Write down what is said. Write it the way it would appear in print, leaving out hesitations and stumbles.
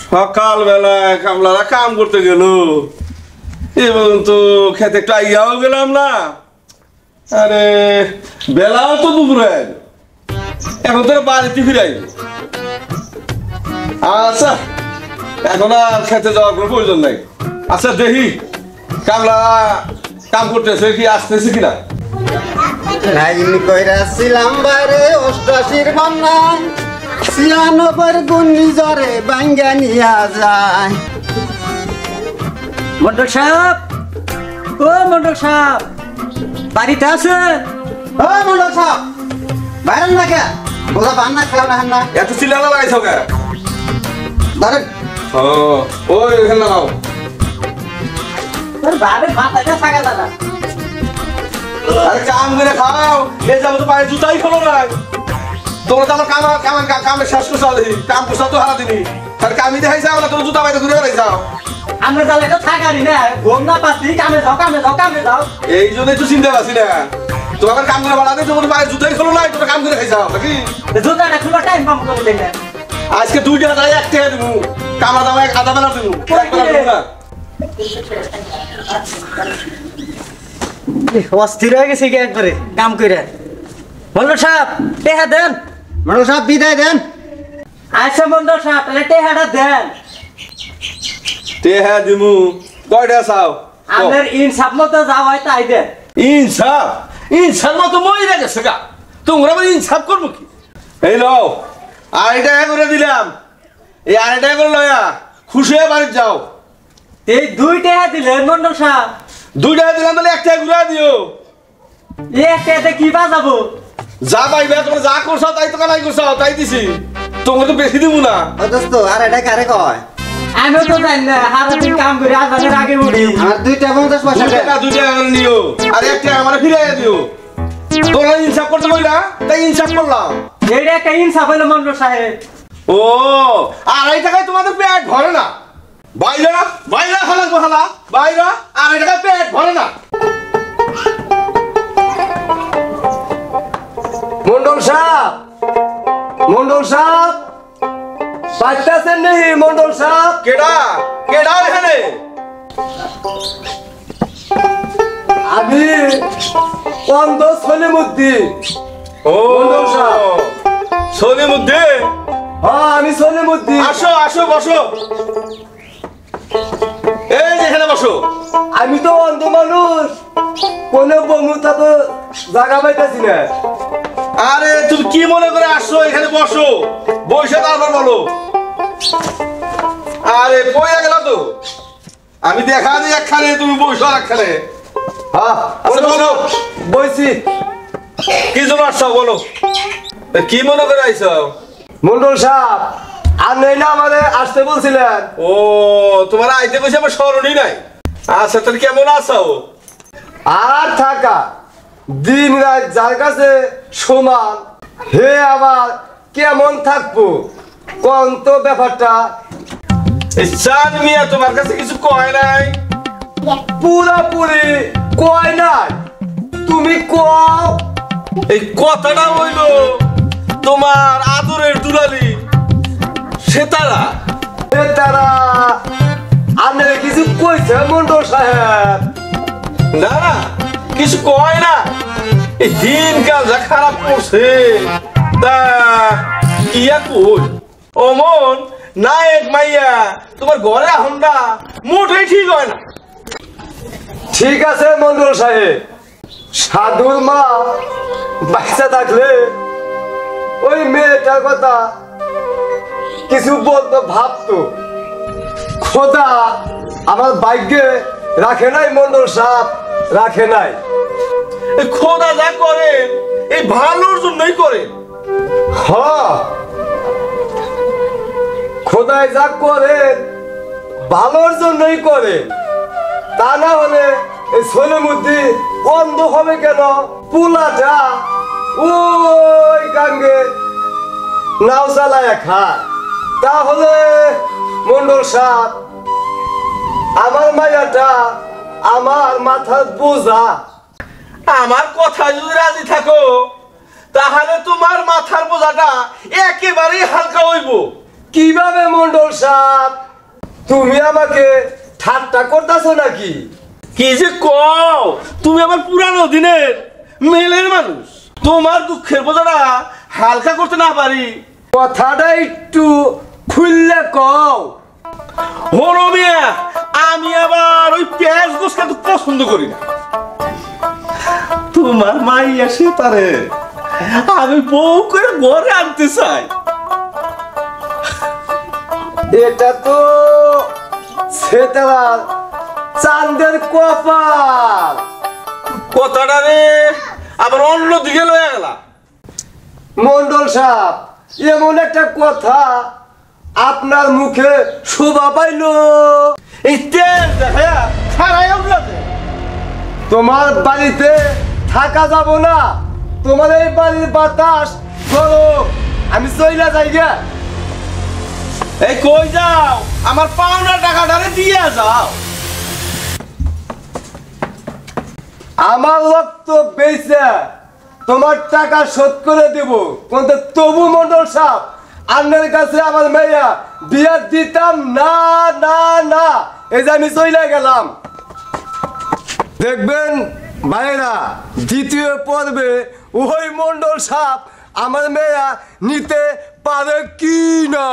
সকালবেলায় কামলারা কাম করতে গেল এবং তো খেতে একটু আইয়াও গেলাম না। আরে বেলাও তো দুপুরে এখন তো বাড়িতে ফিরাই। আচ্ছা এখন আর খেতে যাওয়ার কোনো প্রয়োজন নাই। আচ্ছা দেখি কামলা কাম করতেছে কি আসতেছে কিনা। লাইন কইরাছিলাম বাইরে 88 বন্যায় 96 ঘূর্ণিঝড়ে ভাঙ্গা নিয়া যায়। মন্ডল সাহেব, ও মন্ডল সাহেব বাড়িতে আছেন? ও মন্ডল সাহেব বাইরেন না কে? বোঝা বান্না খেলা না না এত চিল্লানো লাগাইছো কে? ধরেন ও ওই এখানে লাগাও। তোর বাড়ির মাথাটা থাকা দাদা। আরে কাম করে খাও, এই যাবো তো পায়ে জুতাই খোলো না। তোমরা তো আমার কামের শেষ করছো, কাম করছো তো হারা দিনি। তার কামি দেখাই যাও না, তোর জুতা পাইতে ঘুরে বেড়াই যাও। আমরা তাহলে তো থাকারি না, ঘুম না পাচ্ছি, কামে যাও। এই জন্যই তো চিন্তা পাচ্ছি না। তোমার কাম করে বাড়াতে তোমার পায়ে জুতাই খোলো না, তোমরা কাম করে খাই যাও নাকি? জুতাটা খুলে টাইম পাম করে দেখেন। আজকে 2 টাকা 1 টাকা দিব, কামা দাম আধা বেলা দিব, একবেলা দিব না। অস্থির হয়ে গেছে কি একবারে কাম করে। মন্ডল সাহেব টেহা দেন। মন্ডল সাহেব বিদায় দেন। আচ্ছা মন্ডল সাহেব তাহলে টেহাটা দেন। টেহা দিমু কয়টা চাও? আমাদের ইনসাফ মতো যা হয় তাই দেন। ইনসাফ মতো মরে গেছে গা, তোমরা আবার ইনসাফ করবো কি? এই নাও 2.5 টাকা করে দিলাম, এই 2.5 টাকা করে লয়া খুশি হয়ে বাড়ি যাও। এই 2 টাকা দিলেন মন্ডল সাহেব? 2 টাকা দিলাম তাহলে 1 টাকা ঘুরা দিও। এক টাকাতে কি বাজাবো? যা পাইবে তোমরা যা করছো তাই তো কালাই করছো তাই দিছি, তোমরা তো বেশি দিব না। ও দোস্ত আর এটা কারে কয়? আমিও তো জানি না, হারাদিন কাম করে আজানের আগে উঠি। আমার 2.50 পয়সা 2 টাকা করে নিও, আর 1 টাকা আমার ফিরাইয়া দিও। তোমরা ইনসাফ করতে কইলা তাই ইনসাফ করলাম। এইটা একটা ইনসাফ হইলো মন্ডল সাহেব। ও 2.5 টাকায় তোমাদের পেট ভরে না। বাইরা হালাক বহালা বাইরা 2.5 টাকায় পেট ভরে না। মন্ডল সাহেব পাইতেছেন নেই? মন্ডল সাহেব কেডা এখানে? আমি অন্ধ সলিমুদ্দিন। ও মন্ডল সাহেব। সলিমুদ্দিন, হ্যাঁ আমি সলিমুদ্দিন। আসো বসো। এই যে এখানে বসো। আমি তো অন্ধ মানুষ, কোনে বমুতা তো জায়গা পাইতেছি না। আরে তুমি কি মনে করে আসছো? এখানে বসো, বসে তারপর বলো। আরে পয়লা গেল তো, আমি দেখা দিই একখানে, তুমি বসো একখানে। হ্যাঁ আচ্ছা বলো বইছি। কি জন্য আসছো বলো, কি মনে করে আইছো? মন্ডল সাহেব আর নেই না আমাদের আসতে বলছিলেন। ও তোমার আইতে কইছে আমার স্মরণই নাই। আচ্ছা তাহলে কেমন আছো? আর থাকা দিন রাত যার কাছে সমান, হে আবার কেমন থাকবো কোন তো ব্যাপারটা? এই চাঁদ মিয়া তোমার কাছে কিছু কয় নাই? পুরাপুরি কয় নাই, তুমি কও। এই কথাটা হইল তোমার আদরের দুলালি সেতারা। তারা আপনার কিছু কইছে মন্ডল সাহেব? না কিছু কয় না। এই দিনকাল যা খারাপ করছে তা ইয়া কই অমন নায়ক মাইয়া তোমার ঘরে হন্ডা মোটেই ঠিক হয় না। ঠিক আছে মন্ডল সাহেব, সাধুর মা বাচ্চা থাকলে ওই মেয়েটার কথা কিছু বলতো, ভাবতো। খোদা আমার ভাগ্যে রাখে নাই মন্ডল সাহেব, রাখে নাই। এই খোদা যা করে এই ভালোর জন্যই করে। হ খোদাই যা করে ভালোর জন্যই করে, তা না হলে এই সলিমুদ্দিন অন্ধ হবে কেন? পুলাটা ওই গাঙ্গে নাও চালায় খায়। তাহলে মন্ডল সাহেব আমার মায়াটা আমার মাথার বোঝা। আমার কথা যদি রাজি থাকো তাহলে তোমার মাথার বোঝাটা একেবারেই হালকা হইব। কিভাবে মন্ডল সাহেব? তুমি আমাকে ঠাট্টা করতেছো নাকি? কি যে কও, তুমি আমার পুরানো দিনের মেলের মানুষ, তোমার দুঃখের বোঝাটা হালকা করতে না পারি। কথাটা একটু খুললে কও। হলো মিয়া, আমি আবার ওই পেঁয়াজ গোসকে তো পছন্দ করি না। তোমার মাই আসে পারে, আমি বউ করে ঘরে আনতে চাই। এটা তো সেটা চাঁদের কপাল। কথাটা রে আবার অন্য দিকে লয়ে গেলা। মন্ডল সাহেব, এমন একটা কথা আপনার মুখে শোভা পাইল। এই তেল দেখা ছাড়াই উঠলাতে। তোমার বাড়িতে থাকা যাব না, তোমার এই বাড়ির বাতাস গরম, আমি চইলা যাই গে। এই কই যাও, আমার পাওনা টাকাটারে দিয়ে যাও। আমার রক্ত বেচে তোমার টাকা শোধ করে দেব, কিন্তু তবু মন্ডল সাহেব আপনার কাছে আমার মেয়া বিয়া দিতাম না না না। এই যে আমি চইলা গেলাম। দেখবেন ভাইরা, দ্বিতীয় পর্বে ওই মন্ডল সাহেব আমার মেয়া নিতে পারে কি না।